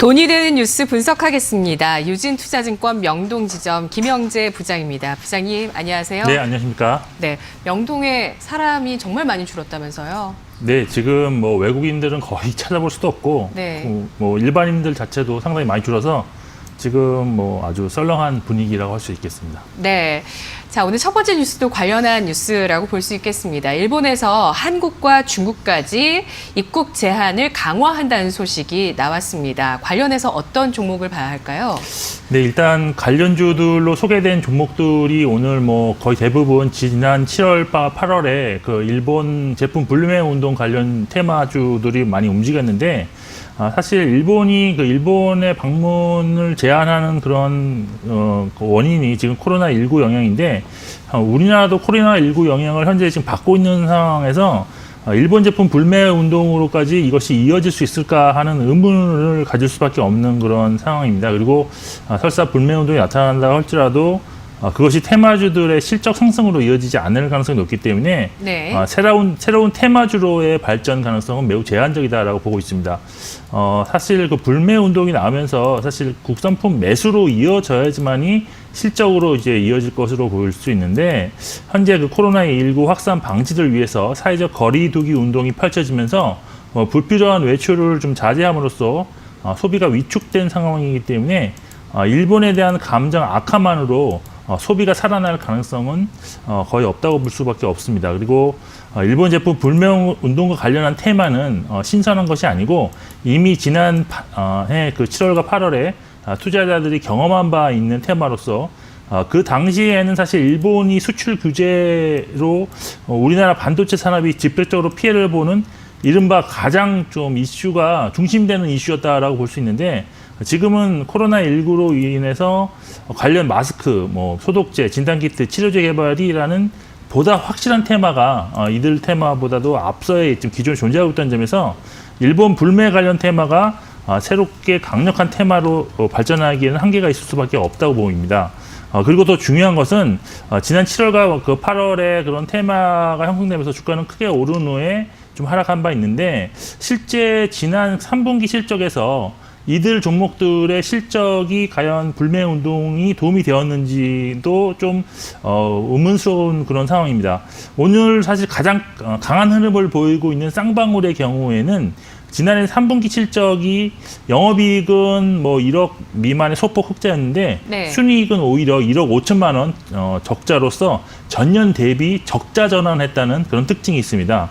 돈이 되는 뉴스 분석하겠습니다. 유진투자증권 명동지점 김영재 부장입니다. 부장님, 안녕하세요. 네, 안녕하십니까. 네, 명동에 사람이 정말 많이 줄었다면서요. 네, 지금 뭐 외국인들은 거의 찾아볼 수도 없고, 네. 뭐 일반인들 자체도 상당히 많이 줄어서 지금 뭐 아주 썰렁한 분위기라고 할 수 있겠습니다. 네. 자, 오늘 첫 번째 뉴스도 관련한 뉴스라고 볼 수 있겠습니다. 일본에서 한국과 중국까지 입국 제한을 강화한다는 소식이 나왔습니다. 관련해서 어떤 종목을 봐야 할까요? 네, 일단 관련주들로 소개된 종목들이 오늘 뭐 거의 대부분 지난 7월, 8월에 그 일본 제품 불매 운동 관련 테마주들이 많이 움직였는데, 사실 일본이 그 일본의 방문을 제한하는 그런 그 원인이 지금 코로나19 영향인데, 우리나라도 코로나19 영향을 현재 지금 받고 있는 상황에서 일본 제품 불매 운동으로까지 이것이 이어질 수 있을까 하는 의문을 가질 수밖에 없는 그런 상황입니다. 그리고 설사 불매 운동이 나타난다고 할지라도 그것이 테마주들의 실적 상승으로 이어지지 않을 가능성이 높기 때문에 네. 새로운 테마주로의 발전 가능성은 매우 제한적이다라고 보고 있습니다. 사실 그 불매 운동이 나오면서 사실 국산품 매수로 이어져야지만이 실적으로 이제 이어질 것으로 보일 수 있는데, 현재 그 코로나19 확산 방지를 위해서 사회적 거리두기 운동이 펼쳐지면서 불필요한 외출을 좀 자제함으로써 소비가 위축된 상황이기 때문에 일본에 대한 감정 악화만으로 소비가 살아날 가능성은 거의 없다고 볼 수밖에 없습니다. 그리고 일본 제품 불매 운동과 관련한 테마는 신선한 것이 아니고 이미 지난 해 그 7월과 8월에 투자자들이 경험한 바 있는 테마로서 그 당시에는 사실 일본이 수출 규제로 우리나라 반도체 산업이 직접적으로 피해를 보는 이른바 가장 좀 이슈가 중심되는 이슈였다라고 볼 수 있는데, 지금은 코로나19로 인해서 관련 마스크, 뭐 소독제, 진단키트, 치료제 개발이라는 보다 확실한 테마가 이들 테마보다도 앞서에 지금 기존에 존재하고 있다는 점에서 일본 불매 관련 테마가 새롭게 강력한 테마로 발전하기에는 한계가 있을 수밖에 없다고 보입니다. 그리고 더 중요한 것은 지난 7월과 그 8월에 그런 테마가 형성되면서 주가는 크게 오른 후에 좀 하락한 바 있는데, 실제 지난 3분기 실적에서 이들 종목들의 실적이 과연 불매 운동이 도움이 되었는지도 좀 의문스러운 그런 상황입니다. 오늘 사실 가장 강한 흐름을 보이고 있는 쌍방울의 경우에는 지난해 3분기 실적이 영업이익은 뭐 1억 미만의 소폭 흑자였는데, 네. 순이익은 오히려 1억 5천만 원 적자로서 전년 대비 적자 전환했다는 그런 특징이 있습니다.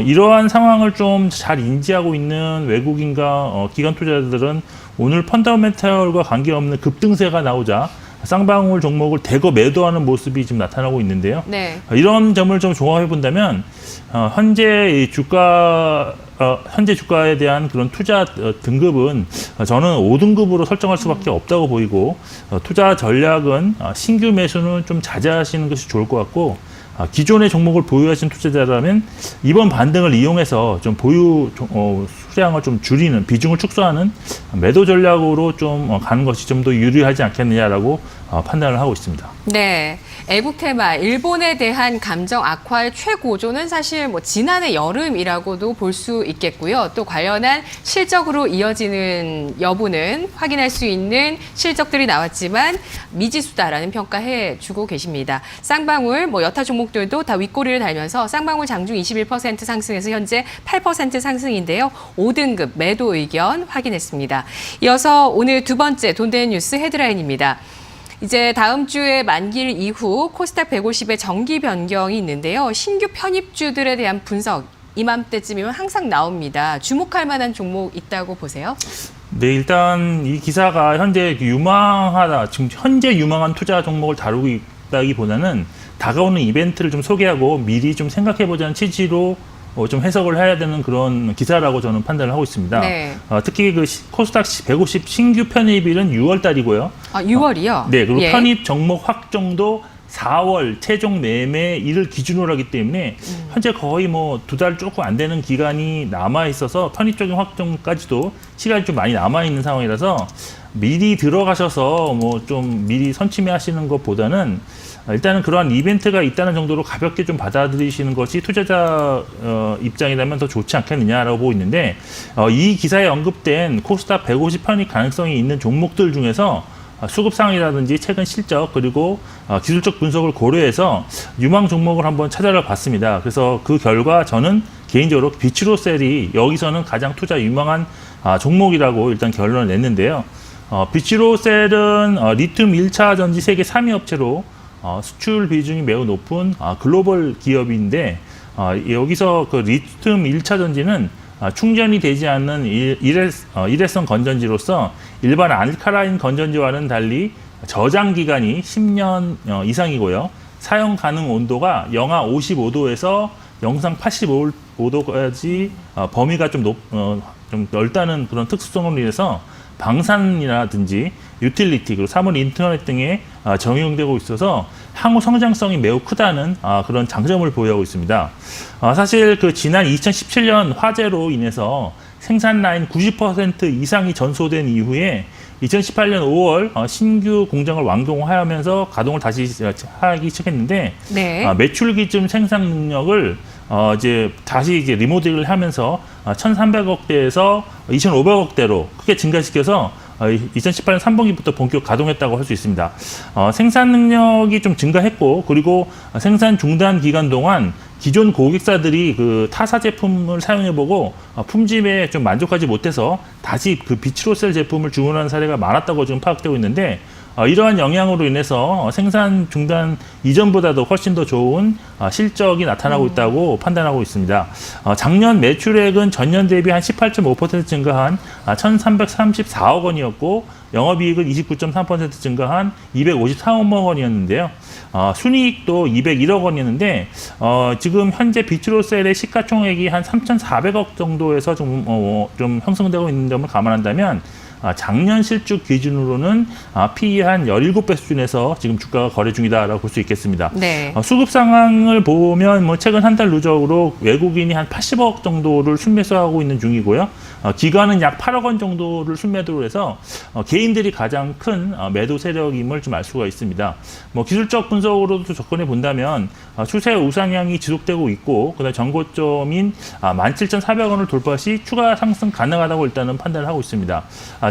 이러한 상황을 좀 잘 인지하고 있는 외국인과 기관 투자자들은 오늘 펀더멘털과 관계없는 급등세가 나오자 쌍방울 종목을 대거 매도하는 모습이 지금 나타나고 있는데요. 네. 이런 점을 좀 종합해 본다면 현재 주가에 대한 그런 투자 등급은 저는 5등급으로 설정할 수밖에 없다고 보이고, 투자 전략은 신규 매수는 좀 자제하시는 것이 좋을 것 같고, 기존의 종목을 보유하신 투자자라면 이번 반등을 이용해서 좀 보유 수량을 좀 줄이는, 비중을 축소하는 매도 전략으로 좀 가는 것이 좀 더 유리하지 않겠느냐라고 판단을 하고 있습니다. 네. 애국 테마, 일본에 대한 감정 악화의 최고조는 사실 뭐 지난해 여름이라고도 볼 수 있겠고요. 또 관련한 실적으로 이어지는 여부는 확인할 수 있는 실적들이 나왔지만 미지수다라는 평가해 주고 계십니다. 쌍방울, 뭐 여타 종목들도 다 윗꼬리를 달면서 쌍방울 장중 21% 상승해서 현재 8% 상승인데요. 5등급 매도 의견 확인했습니다. 이어서 오늘 두 번째 돈 되는 뉴스 헤드라인입니다. 이제 다음 주에 만기일 이후 코스닥 150의 정기 변경이 있는데요. 신규 편입주들에 대한 분석, 이맘때쯤이면 항상 나옵니다. 주목할 만한 종목 있다고 보세요? 네, 일단 이 기사가 현재 유망하다, 지금 현재 유망한 투자 종목을 다루고 있다기보다는 다가오는 이벤트를 좀 소개하고 미리 좀 생각해보자는 취지로 좀 해석을 해야 되는 그런 기사라고 저는 판단을 하고 있습니다. 네. 특히 그 코스닥 150 신규 편입일은 6월 달이고요. 6월이요? 네, 그리고 예. 편입 종목 확정도 4월 최종 매매일을 기준으로 하기 때문에 현재 거의 뭐 2달 조금 안 되는 기간이 남아 있어서 편입적인 확정까지도 시간이 좀 많이 남아 있는 상황이라서 미리 들어가셔서 뭐 좀 미리 선침해 하시는 것보다는 일단은 그러한 이벤트가 있다는 정도로 가볍게 좀 받아들이시는 것이 투자자 입장이라면 더 좋지 않겠느냐라고 보고 있는데 이 기사에 언급된 코스닥 150 편입 가능성이 있는 종목들 중에서 수급상이라든지 최근 실적 그리고 기술적 분석을 고려해서 유망 종목을 한번 찾아라 봤습니다. 그래서 그 결과 저는 개인적으로 비치로셀이 여기서는 가장 투자 유망한 종목이라고 일단 결론을 냈는데요. 비치로셀은 리튬 1차 전지 세계 3위 업체로 수출 비중이 매우 높은 글로벌 기업인데 여기서 그 리튬 1차 전지는 충전이 되지 않는 일회성 건전지로서 일반 알카라인 건전지와는 달리 저장 기간이 10년 이상이고요. 사용 가능 온도가 영하 55도에서 영상 85도까지 범위가 좀 넓다는 그런 특수성으로 인해서 방산이라든지 유틸리티 그리고 사물 인터넷 등에 적용되고 있어서 향후 성장성이 매우 크다는 그런 장점을 보유하고 있습니다. 사실 그 지난 2017년 화재로 인해서 생산 라인 90% 이상이 전소된 이후에 2018년 5월 신규 공장을 완공하면서 가동을 다시 하기 시작했는데 네. 매출 기준 생산 능력을 이제 다시 리모델을 하면서 1,300억대에서 2,500억대로 크게 증가시켜서 2018년 3분기부터 본격 가동했다고 할 수 있습니다. 생산 능력이 좀 증가했고 그리고 생산 중단 기간 동안 기존 고객사들이 그 타사 제품을 사용해보고 품질에 좀 만족하지 못해서 다시 그 비치로셀 제품을 주문하는 사례가 많았다고 지금 파악되고 있는데 이러한 영향으로 인해서 생산 중단 이전보다도 훨씬 더 좋은 실적이 나타나고 있다고 판단하고 있습니다. 작년 매출액은 전년 대비 한 18.5% 증가한 1,334억 원이었고 영업이익은 29.3% 증가한 254억 원이었는데요. 순이익도 201억 원이었는데 지금 현재 비치로셀의 시가총액이 한 3,400억 정도에서 좀 형성되고 있는 점을 감안한다면 작년 실적 기준으로는 PE 한 17배 수준에서 지금 주가가 거래 중이다라고 볼 수 있겠습니다. 네. 수급 상황을 보면 최근 한 달 누적으로 외국인이 한 80억 정도를 순매수하고 있는 중이고요. 기관은 약 8억 원 정도를 순매도로 해서 개인들이 가장 큰 매도 세력임을 좀 알 수가 있습니다. 기술적 분석으로도 접근해 본다면 추세 우상향이 지속되고 있고 그다음 전고점인 17,400원을 돌파 시 추가 상승 가능하다고 일단은 판단을 하고 있습니다.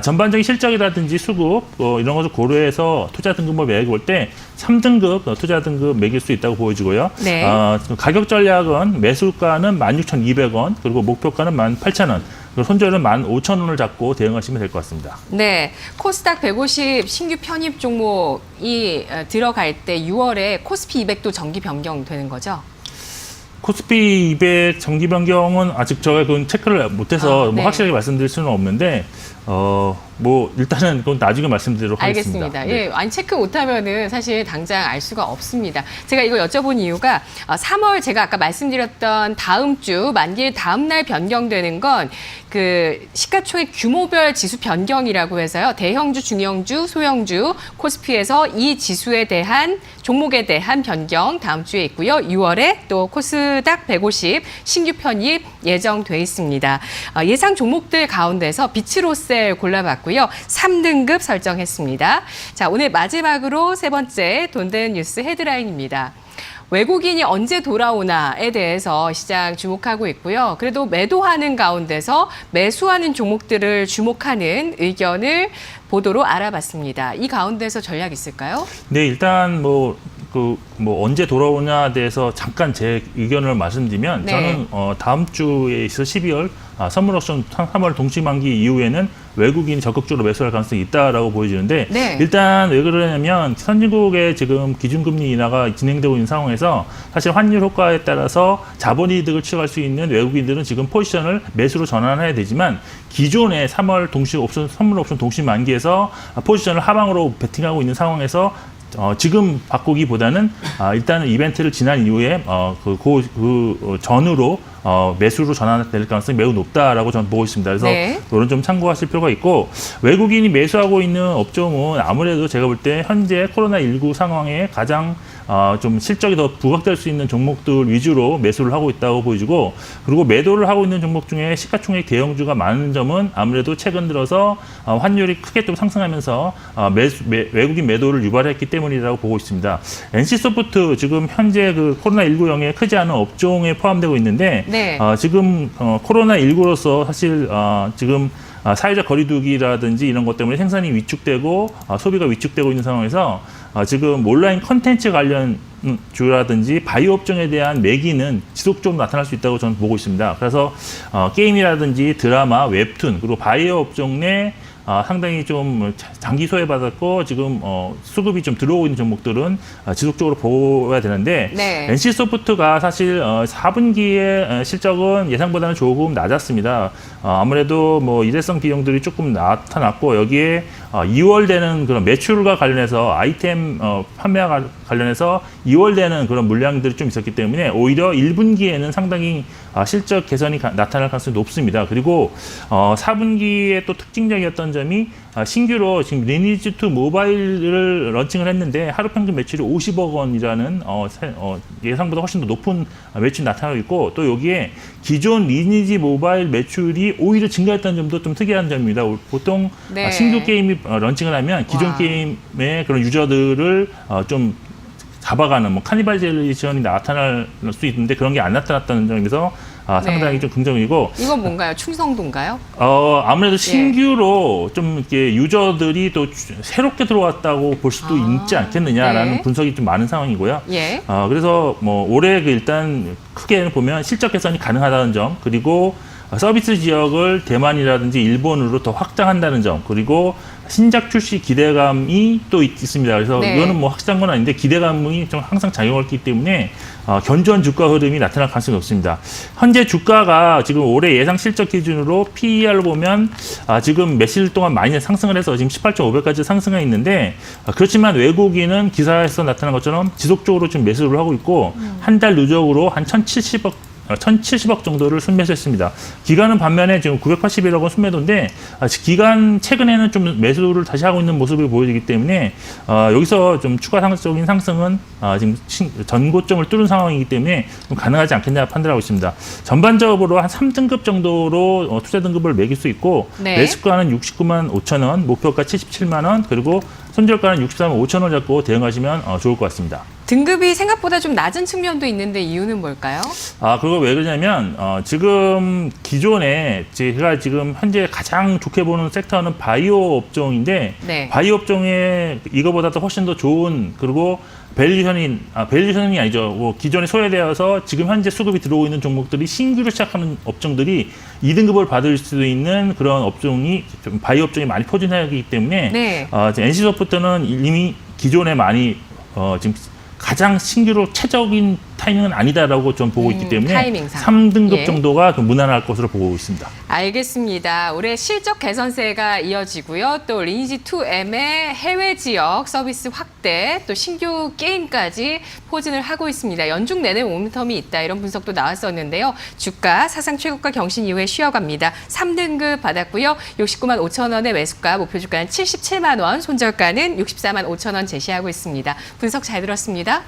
전반적인 실적이라든지 수급 이런 것을 고려해서 투자 등급을 매길 때 3등급 투자 등급 매길 수 있다고 보여지고요. 네. 가격 전략은 매수가는 16,200원 그리고 목표가는 18,000원. 손절은 15,000원을 잡고 대응하시면 될 것 같습니다. 네, 코스닥 150 신규 편입 종목이 들어갈 때 6월에 코스피 200도 정기 변경되는 거죠? 코스피 200 정기 변경은 아직 제가 그건 체크를 못해서 네. 확실하게 말씀드릴 수는 없는데 일단은 그건 나중에 말씀드리도록 하겠습니다. 알겠습니다. 네. 예, 아니 체크 못하면은 사실 당장 알 수가 없습니다. 제가 이거 여쭤본 이유가 3월 제가 아까 말씀드렸던 다음 주 만기일 다음 날 변경되는 건 그 시가총액 규모별 지수 변경이라고 해서요. 대형주, 중형주, 소형주, 코스피에서 이 지수에 대한 종목에 대한 변경 다음 주에 있고요. 6월에 또 코스닥 150 신규 편입 예정돼 있습니다. 예상 종목들 가운데서 비치로셀 골라봤고요. 3등급 설정했습니다. 자, 오늘 마지막으로 세 번째 돈 되는 뉴스 헤드라인입니다. 외국인이 언제 돌아오나에 대해서 시장 주목하고 있고요. 그래도 매도하는 가운데서 매수하는 종목들을 주목하는 의견을 보도로 알아봤습니다. 이 가운데서 전략 있을까요? 네, 일단 언제 돌아오냐에 대해서 잠깐 제 의견을 말씀드리면 네. 저는 다음 주에 있어 12월 선물 옵션 3월 동시만기 이후에는 외국인이 적극적으로 매수할 가능성이 있다라고 보여지는데 네. 일단 왜 그러냐면 선진국의 지금 기준금리 인하가 진행되고 있는 상황에서 사실 환율 효과에 따라서 자본이득을 취할 수 있는 외국인들은 지금 포지션을 매수로 전환해야 되지만 기존의 3월 선물 옵션 동시 만기에서 포지션을 하방으로 베팅하고 있는 상황에서 지금 바꾸기보다는 일단은 이벤트를 지난 이후에 그 전후로 매수로 전환될 가능성이 매우 높다라고 저는 보고 있습니다. 그래서 네. 이런 좀 참고하실 필요가 있고 외국인이 매수하고 있는 업종은 아무래도 제가 볼 때 현재 코로나19 상황에 가장 좀 실적이 더 부각될 수 있는 종목들 위주로 매수를 하고 있다고 보여지고, 그리고 매도를 하고 있는 종목 중에 시가총액 대형주가 많은 점은 아무래도 최근 들어서 환율이 크게 좀 상승하면서 외국인 매도를 유발했기 때문이라고 보고 있습니다. NC소프트 지금 현재 그 코로나19 영향에 크지 않은 업종에 포함되고 있는데 네. 지금 코로나19로서 사실 지금 사회적 거리두기라든지 이런 것 때문에 생산이 위축되고 소비가 위축되고 있는 상황에서 지금 온라인 컨텐츠 관련 주라든지 바이오 업종에 대한 매기는 지속적으로 나타날 수 있다고 저는 보고 있습니다. 그래서 게임이라든지 드라마, 웹툰, 그리고 바이오 업종 내 상당히 좀 장기 소외받았고 지금 수급이 좀 들어오고 있는 종목들은 지속적으로 보아야 되는데, 네. NC소프트가 사실 4분기의 실적은 예상보다는 조금 낮았습니다. 아무래도 뭐 일회성 비용들이 조금 나타났고, 여기에 2월 되는 그런 매출과 관련해서 아이템 판매와 관련해서 2월 되는 그런 물량들이 좀 있었기 때문에 오히려 1분기에는 상당히 실적 개선이 나타날 가능성이 높습니다. 그리고 4분기에 또 특징적이었던 점이 신규로 지금 리니지2 모바일을 런칭을 했는데 하루 평균 매출이 50억 원이라는 예상보다 훨씬 더 높은 매출이 나타나고 있고, 또 여기에 기존 리니지 모바일 매출이 오히려 증가했다는 점도 좀 특이한 점입니다. 보통 네. 신규 게임이 런칭을 하면 기존 와. 게임의 그런 유저들을 좀 잡아가는 뭐 카니발제이션이 나타날 수 있는데 그런 게 안 나타났다는 점에서 상당히 네. 좀 긍정이고, 이건 뭔가요? 충성도인가요? 아무래도 신규로 좀 이렇게 유저들이 또 새롭게 들어왔다고 볼 수도 있지 않겠느냐라는 네. 분석이 좀 많은 상황이고요. 예. 그래서 뭐 올해 일단 크게 보면 실적 개선이 가능하다는 점, 그리고 서비스 지역을 대만이라든지 일본으로 더 확장한다는 점, 그리고 신작 출시 기대감이 또 있습니다. 그래서 네. 이거는 뭐 확실한 건 아닌데 기대감이 좀 항상 작용했기 때문에 견조한 주가 흐름이 나타날 가능성이 높습니다. 현재 주가가 지금 올해 예상 실적 기준으로 PER로 보면 지금 며칠 동안 많이 상승을 해서 지금 18.5배까지 상승해 있는데, 그렇지만 외국인은 기사에서 나타난 것처럼 지속적으로 지금 매수를 하고 있고 한 달 누적으로 한 1,070억 정도를 순매수했습니다. 기간은 반면에 지금 981억 원 순매도인데, 기간 최근에는 좀 매수를 다시 하고 있는 모습을 보여지기 때문에 여기서 좀 추가적인 상승은 지금 전고점을 뚫은 상황이기 때문에 좀 가능하지 않겠냐 판단하고 있습니다. 전반적으로 한 3등급 정도로 투자 등급을 매길 수 있고, 네. 매수가는 69만 5천 원, 목표가 77만 원, 그리고 손절가는 64만 5천 원 잡고 대응하시면 좋을 것 같습니다. 등급이 생각보다 좀 낮은 측면도 있는데 이유는 뭘까요? 그거 왜 그러냐면, 지금 기존에 제가 지금 현재 가장 좋게 보는 섹터는 바이오 업종인데, 네. 바이오 업종에 이거보다도 훨씬 더 좋은, 그리고 밸류션이 아니죠. 뭐 기존에 소외되어서 지금 현재 수급이 들어오고 있는 종목들이 신규로 시작하는 업종들이 2등급을 받을 수 있는 그런 업종이 좀 바이오 업종이 많이 포진하기 때문에, 네. NC소프트는 이미 기존에 많이 지금 가장 신규로 최적인 타이밍은 아니다라고 좀 보고 있기 때문에 타이밍상. 3등급 예. 정도가 좀 무난할 것으로 보고 있습니다. 알겠습니다. 올해 실적 개선세가 이어지고요. 또 리니지2M의 해외 지역 서비스 확대, 또 신규 게임까지 포진을 하고 있습니다. 연중 내내 모멘텀이 있다, 이런 분석도 나왔었는데요. 주가 사상 최고가 경신 이후에 쉬어갑니다. 3등급 받았고요. 69만 5천 원의 매수가, 목표 주가는 77만 원, 손절가는 64만 5천 원 제시하고 있습니다. 분석 잘 들었습니다.